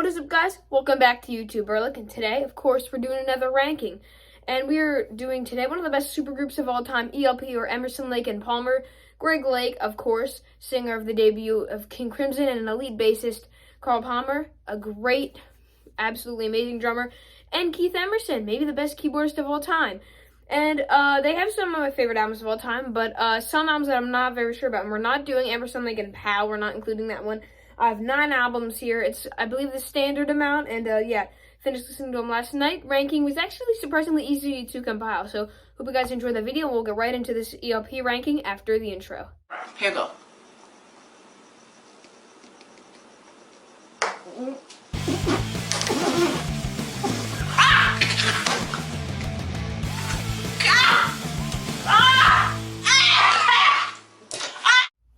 What is up, guys? Welcome back to YouTube Burlick, and today, of course, we're doing another ranking. And we're doing today one of the best supergroups of all time, ELP, or Emerson, Lake and Palmer. Greg Lake, of course, singer of the debut of King Crimson, and an elite bassist, Carl Palmer, a great, absolutely amazing drummer, and Keith Emerson, maybe the best keyboardist of all time. And they have some of my favorite albums of all time, but some albums that I'm not very sure about. And we're not doing Emerson, Lake and Pal. We're not including that one. I have 9 albums here. It's, I believe, the standard amount. And yeah, finished listening to them last night. Ranking was actually surprisingly easy to compile. So hope you guys enjoyed the video. We'll get right into this ELP ranking after the intro. Hands up.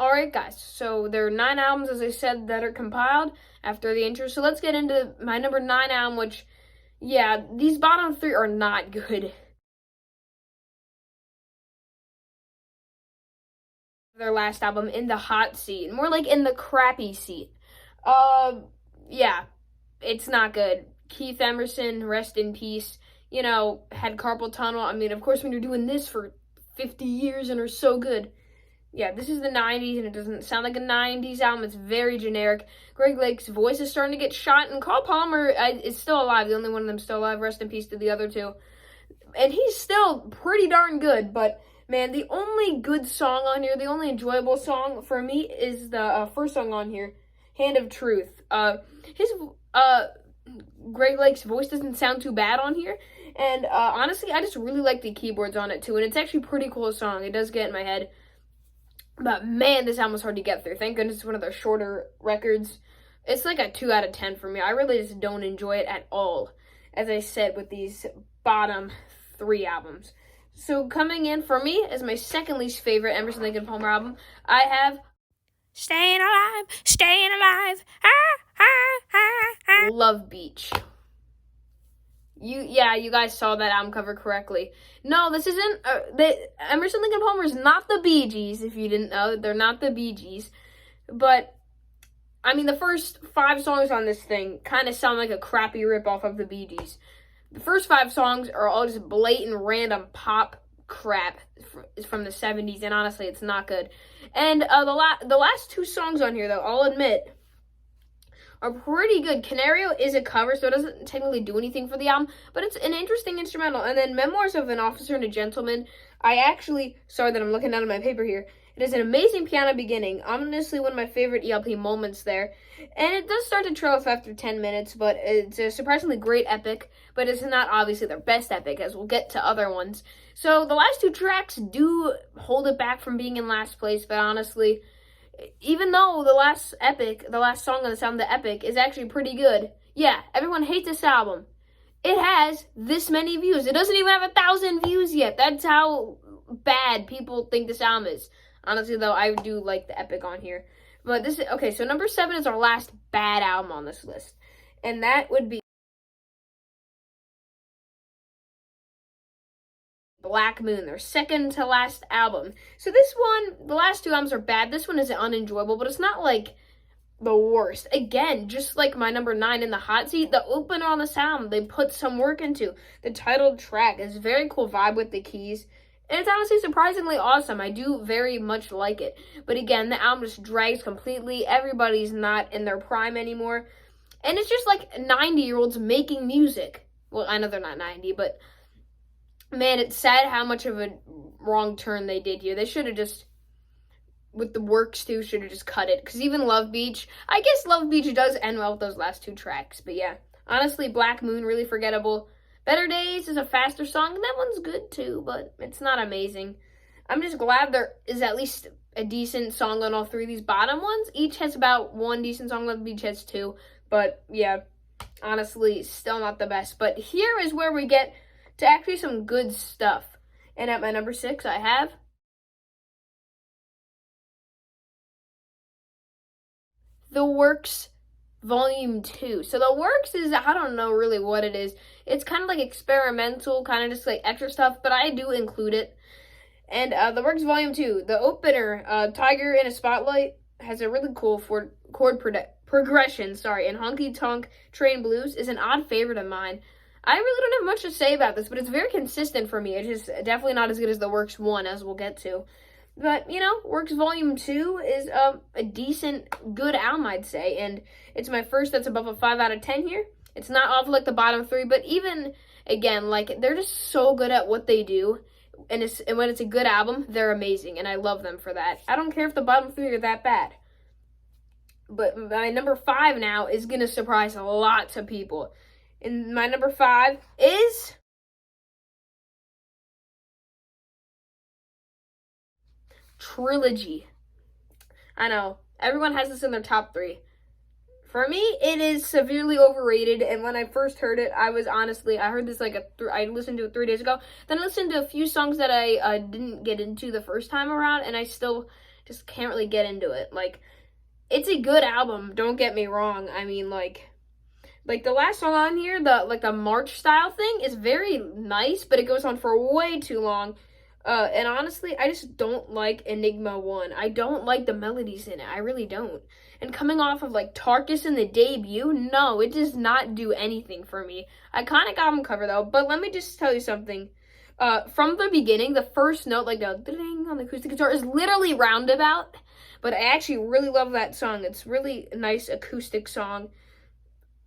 Alright, guys, so there are 9 albums, as I said, that are compiled after the intro. So let's get into my number 9 album, which, yeah, these bottom 3 are not good. Their last album, In the Hot Seat, more like In the Crappy Seat. Yeah, it's not good. Keith Emerson, rest in peace, you know, had carpal tunnel. I mean, of course, when you're doing this for 50 years and are so good. Yeah, this is the 90s, and it doesn't sound like a 90s album. It's very generic. Greg Lake's voice is starting to get shot, and Carl Palmer is still alive. The only one of them still alive. Rest in peace to the other two. And he's still pretty darn good, but, man, the only good song on here, the only enjoyable song for me is the first song on here, Hand of Truth. Greg Lake's voice doesn't sound too bad on here, and honestly, I just really like the keyboards on it, too, and it's actually a pretty cool song. It does get in my head. But, man, this album was hard to get through. Thank goodness it's one of their shorter records. It's like a 2 out of 10 for me. I really just don't enjoy it at all, as I said, with these bottom 3 albums. So, coming in for me as my second least favorite Emerson, Lake and Palmer album, I have Staying Alive, Love Beach. You guys saw that album cover correctly. No, this isn't, Emerson, Lake and Palmer is not the Bee Gees, if you didn't know. They're not the Bee Gees. But, I mean, the first 5 songs on this thing kind of sound like a crappy ripoff of the Bee Gees. The first 5 songs are all just blatant, random pop crap from the 70s, and honestly, it's not good. And the last 2 songs on here, though, I'll admit, are pretty good. Canario is a cover, so it doesn't technically do anything for the album, but it's an interesting instrumental. And then Memoirs of an Officer and a Gentleman, sorry that I'm looking down at my paper here. It is an amazing piano beginning, honestly one of my favorite ELP moments there. And it does start to trail off after 10 minutes, but it's a surprisingly great epic, but it's not obviously their best epic, as we'll get to other ones. So the last 2 tracks do hold it back from being in last place, but honestly, even though the last song on this album, the epic, is actually pretty good. Yeah, everyone hates this album. It has this many views. It doesn't even have 1,000 views yet. That's how bad people think this album is. Honestly, though, I do like the epic on here. But this is, okay, so number 7 is our last bad album on this list. And that would be Black Moon, their second to last album. So this one, the last 2 albums are bad. This one is unenjoyable, but it's not like the worst. Again, just like my number 9 in the hot seat, the opener on this album, they put some work into. The title track is a very cool vibe with the keys. And it's honestly surprisingly awesome. I do very much like it. But again, the album just drags completely. Everybody's not in their prime anymore. And it's just like 90-year-olds making music. Well, I know they're not 90, but man, it's sad how much of a wrong turn they did here. They should have just, with the works too, should have just cut it. Because even Love Beach, I guess Love Beach does end well with those last 2 tracks. But yeah, honestly, Black Moon, really forgettable. Better Days is a faster song, and that one's good too, but it's not amazing. I'm just glad there is at least a decent song on all 3 of these bottom ones. Each has about 1 decent song, Love Beach has 2. But yeah, honestly, still not the best. But here is where we get to actually some good stuff. And at my number 6, I have The Works Volume 2. So The Works is, I don't know really what it is. It's kind of like experimental, kind of just like extra stuff, but I do include it. And The Works Volume 2, the opener, Tiger in a Spotlight, has a really cool chord Progression, sorry, and Honky Tonk Train Blues is an odd favorite of mine. I really don't have much to say about this, but it's very consistent for me. It's just definitely not as good as the Works 1, as we'll get to. But, you know, Works Volume 2 is a decent, good album, I'd say. And it's my first that's above a 5 out of 10 here. It's not off like the bottom 3, but even, again, like, they're just so good at what they do. And when it's a good album, they're amazing. And I love them for that. I don't care if the bottom 3 are that bad. But my number 5 now is going to surprise a lot of people. And my number 5 is Trilogy. I know, everyone has this in their top 3. For me, it is severely overrated, and when I first heard it, I heard this I listened to it 3 days ago, then I listened to a few songs that I didn't get into the first time around, and I still just can't really get into it. Like, it's a good album, don't get me wrong. I mean, like the last song on here, the march style thing is very nice, but it goes on for way too long. And honestly, I just don't like Enigma 1. I don't like the melodies in it. I really don't. And coming off of like Tarkus in the debut, no, it does not do anything for me. Iconic album cover though, but let me just tell you something. From the beginning, the first note, like a ding on the acoustic guitar, is literally Roundabout. But I actually really love that song. It's really a nice acoustic song.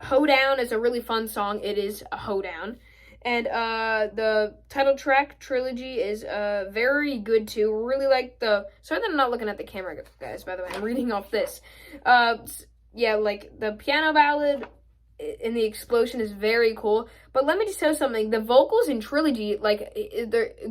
Hoedown is a really fun song. It is a hoedown. And the title track, Trilogy, is very good too. Really like sorry that I'm not looking at the camera, guys, by the way. I'm reading off this. Yeah, like the piano ballad in the explosion is very cool. But let me just tell you something. The vocals in Trilogy, like,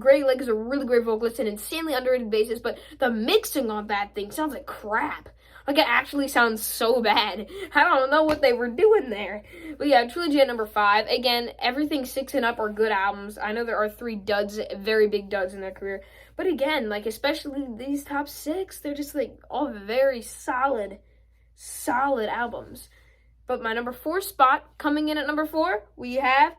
Greg Lake is a really great vocalist and insanely underrated bassist, but the mixing on that thing sounds like crap. Like, it actually sounds so bad. I don't know what they were doing there. But yeah, Trilogy at number 5. Again, everything 6 and up are good albums. I know there are 3 duds, very big duds in their career. But again, like, especially these top 6, they're just, like, all very solid albums. But my number 4 spot, coming in at number 4, we have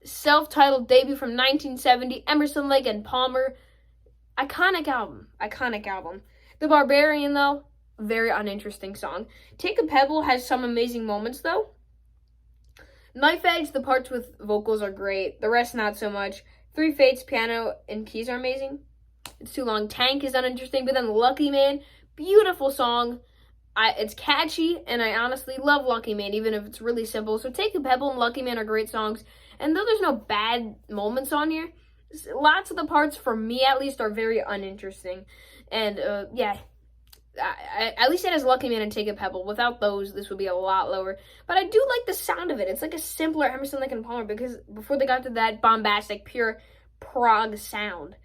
self-titled debut from 1970, Emerson, Lake and Palmer. Iconic album. The Barbarian, though, very uninteresting song. Take a Pebble has some amazing moments, though. Knife Edge, the parts with vocals are great. The rest, not so much. Three Fates, piano and keys are amazing. It's too long. Tank is uninteresting, but then Lucky Man, beautiful song. It's catchy, and I honestly love Lucky Man, even if it's really simple. So Take a Pebble and Lucky Man are great songs. And though there's no bad moments on here, lots of the parts, for me at least, are very uninteresting. And, yeah, at least it has Lucky Man and Take a Pebble. Without those, this would be a lot lower. But I do like the sound of it. It's like a simpler Emerson, Lake and Palmer, because before they got to that bombastic, pure prog sound.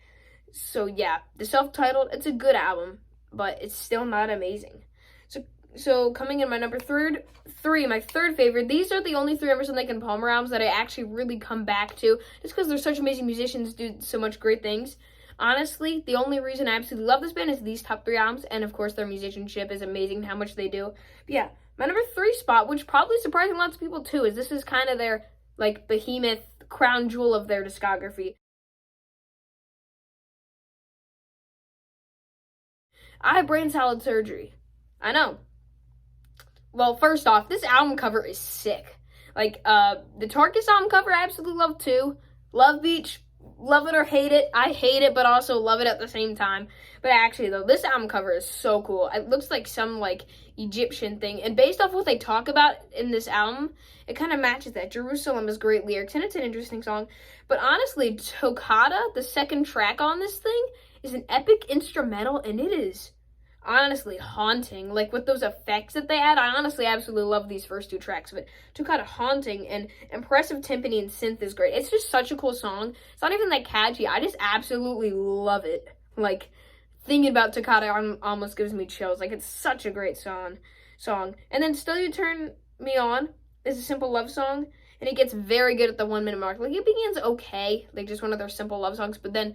So, yeah, the self-titled, it's a good album, but it's still not amazing. So coming in my number my third favorite, these are the only 3 Emerson, Lake and Palmer albums that I actually really come back to, just because they're such amazing musicians, do so much great things. Honestly, the only reason I absolutely love this band is these top 3 albums, and of course their musicianship is amazing, how much they do. But yeah, my number 3 spot, which probably surprising lots of people too, is this is kind of their, like, behemoth crown jewel of their discography. I have brain salad surgery. I know. Well, first off, this album cover is sick. Like, the Tarkus album cover I absolutely love too. Love Beach, love it or hate it. I hate it, but also love it at the same time. But actually, though, this album cover is so cool. It looks like some, like, Egyptian thing. And based off what they talk about in this album, it kind of matches that. Jerusalem has great lyrics, and it's an interesting song. But honestly, Toccata, the second track on this thing, is an epic instrumental, and it is honestly haunting. Like, with those effects that they add, I honestly absolutely love these first 2 tracks, but Toccata haunting, and impressive timpani and synth is great. It's just such a cool song. It's not even that catchy. I just absolutely love it. Like, thinking about Toccata almost gives me chills. Like, it's such a great song. And then Still You Turn Me On is a simple love song, and it gets very good at the 1-minute mark. Like, it begins okay, like just one of their simple love songs, but then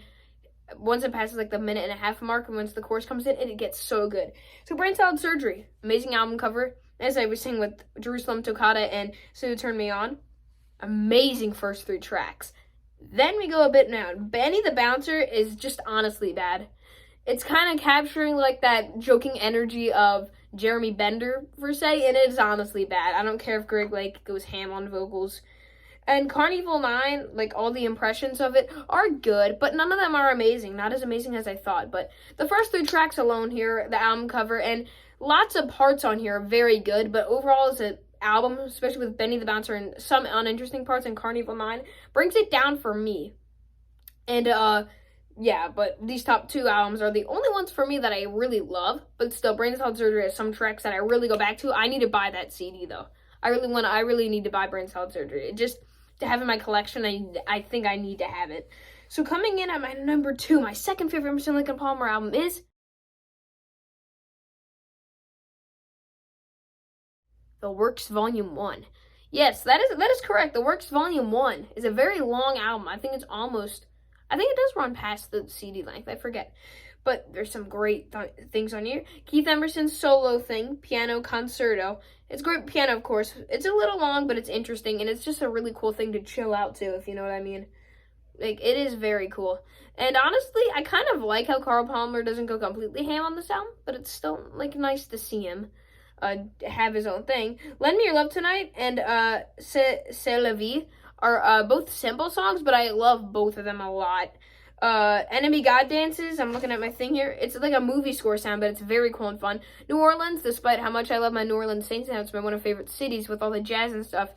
once it passes like the 1.5-minute mark, and once the chorus comes in, it gets so good. So Brain Salad Surgery, amazing album cover. As I was saying with Jerusalem, Toccata, and So You Turn Me On, amazing first 3 tracks. Then we go a bit down. Benny the Bouncer is just honestly bad. it's kind of capturing like that joking energy of Jeremy Bender per se, and it's honestly bad. I don't care if Greg Lake goes ham on vocals. And Carnival 9, like all the impressions of it are good, but none of them are amazing. Not as amazing as I thought. But the first 3 tracks alone here, the album cover, and lots of parts on here are very good. But overall, as an album, especially with Benny the Bouncer and some uninteresting parts in Carnival 9, brings it down for me. And, yeah, but these top 2 albums are the only ones for me that I really love. But still, Brain Salad Surgery has some tracks that I really go back to. I need to buy that CD, though. I really need to buy Brain Salad Surgery. It just... to have in my collection, I think I need to have it. So coming in at my number 2, my second favorite Emerson, Lake and Palmer album is The Works Volume 1. Yes, that is correct. The Works Volume 1 is a very long album. I think it does run past the CD length. I forget. But there's some great things on here. Keith Emerson's solo thing, Piano Concerto. It's great piano, of course. It's a little long, but it's interesting, and it's just a really cool thing to chill out to, if you know what I mean. Like, it is very cool. And honestly, I kind of like how Carl Palmer doesn't go completely ham on this album, but it's still, like, nice to see him have his own thing. Lend Me Your Love Tonight and C'est La Vie are both simple songs, but I love both of them a lot. Enemy God Dances, I'm looking at my thing here. It's like a movie score sound, but it's very cool and fun. New Orleans, despite how much I love my New Orleans Saints, and it's been one of my favorite cities with all the jazz and stuff,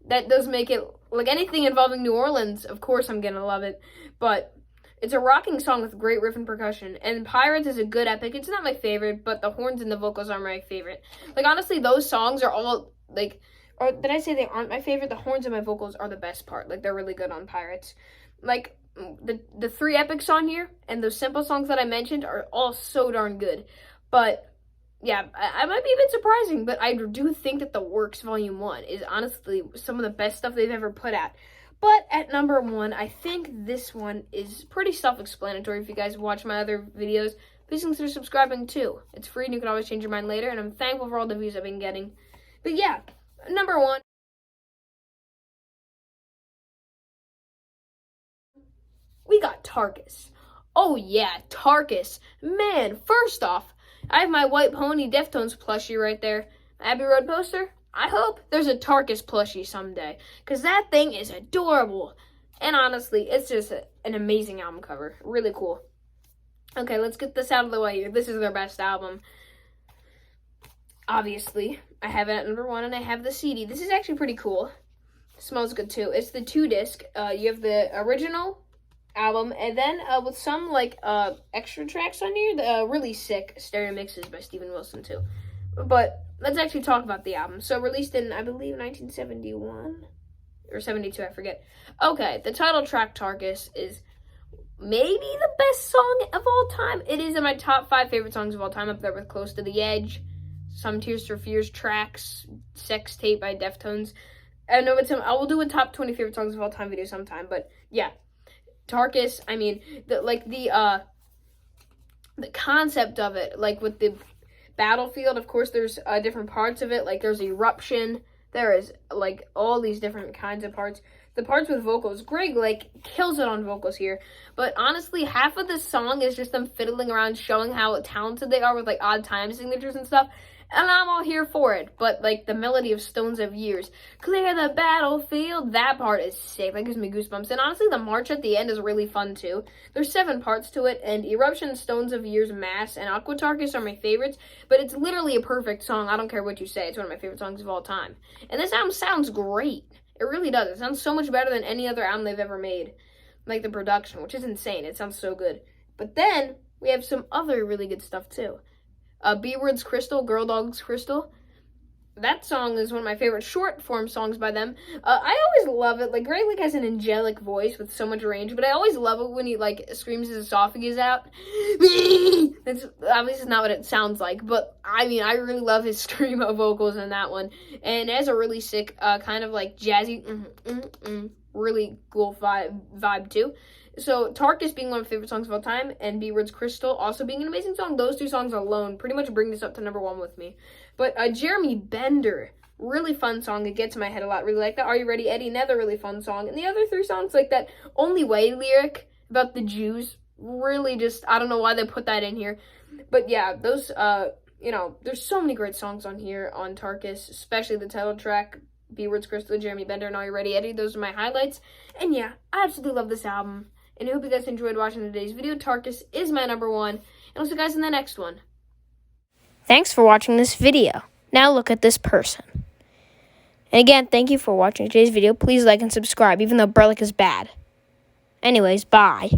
that does make it, like anything involving New Orleans, of course I'm gonna love it. But it's a rocking song with great riff and percussion. And Pirates is a good epic. It's not my favorite, but the horns and the vocals are my favorite. Like, honestly, those songs are all, like, or did I say they aren't my favorite? The horns and my vocals are the best part. Like, they're really good on Pirates. Like, the 3 epics on here and those simple songs that I mentioned are all so darn good. But yeah, I might be a bit surprising, but I do think that The Works Volume 1 is honestly some of the best stuff they've ever put out. But at number 1, I think this one is pretty self-explanatory. If you guys watch my other videos, please consider subscribing too. It's free and you can always change your mind later, and I'm thankful for all the views I've been getting. But yeah, number 1. We got Tarkus. Oh yeah, Tarkus. Man, first off, I have my White Pony Deftones plushie right there. Abbey Road poster. I hope there's a Tarkus plushie someday, because that thing is adorable. And honestly, it's just an amazing album cover. Really cool. Okay, let's get this out of the way here. This is their best album. Obviously, I have it at number 1, and I have the CD. This is actually pretty cool. It smells good too. It's the 2-disc. You have the original album, and then with some like extra tracks on here, the really sick stereo mixes by Steven Wilson too. But let's actually talk about the album. So released in, I believe, 1971 or 72, I forget. Okay, the title track Tarkus is maybe the best song of all time. It is in my top 5 favorite songs of all time, up there with Close to the Edge, some Tears for Fears tracks, Sex Tape by Deftones. I know I will do a top 20 favorite songs of all time video sometime, but yeah. Tarkus, I mean, the concept of it, like with the battlefield, of course, there's different parts of it. Like, there's Eruption. There is, like, all these different kinds of parts. The parts with vocals, Greg, like, kills it on vocals here. But honestly, half of this song is just them fiddling around, showing how talented they are with, like, odd time signatures and stuff. And I'm all here for it. But, like, the melody of Stones of Years, clear the battlefield, that part is sick. That gives me goosebumps. And honestly, the march at the end is really fun, too. There's 7 parts to it, and Eruption, Stones of Years, Mass, and Aqua Tarkus are my favorites. But it's literally a perfect song. I don't care what you say. It's one of my favorite songs of all time. And this album sounds great. It really does. It sounds so much better than any other album they've ever made. Like, the production, which is insane. It sounds so good. But then, we have some other really good stuff, too. B-Word's Crystal, Girl Dog's Crystal. That song is one of my favorite short form songs by them. I always love it. Like, Greg Lake has an angelic voice with so much range, but I always love it when he, like, screams his esophagus out. That's obviously not what it sounds like, but, I mean, I really love his screamo vocals in that one. And it has a really sick, kind of, like, jazzy, really cool vibe, too. So, Tarkus being one of my favorite songs of all time, and B-Word's Crystal also being an amazing song. Those 2 songs alone pretty much bring this up to number 1 with me. But Jeremy Bender, really fun song. It gets in my head a lot. Really like that. Are You Ready, Eddie? Another really fun song. And the other 3 songs, like that Only Way lyric about the Jews, really just, I don't know why they put that in here. But yeah, those, there's so many great songs on here on Tarkus, especially the title track, B Words Crystal, Jeremy Bender, and Are You Ready, Eddie. Those are my highlights. And yeah, I absolutely love this album. And I hope you guys enjoyed watching today's video. Tarkus is my number one. And I'll see you guys in the next one. Thanks for watching this video. Now look at this person. And again, thank you for watching today's video. Please like and subscribe, even though Burlick is bad. Anyways, bye.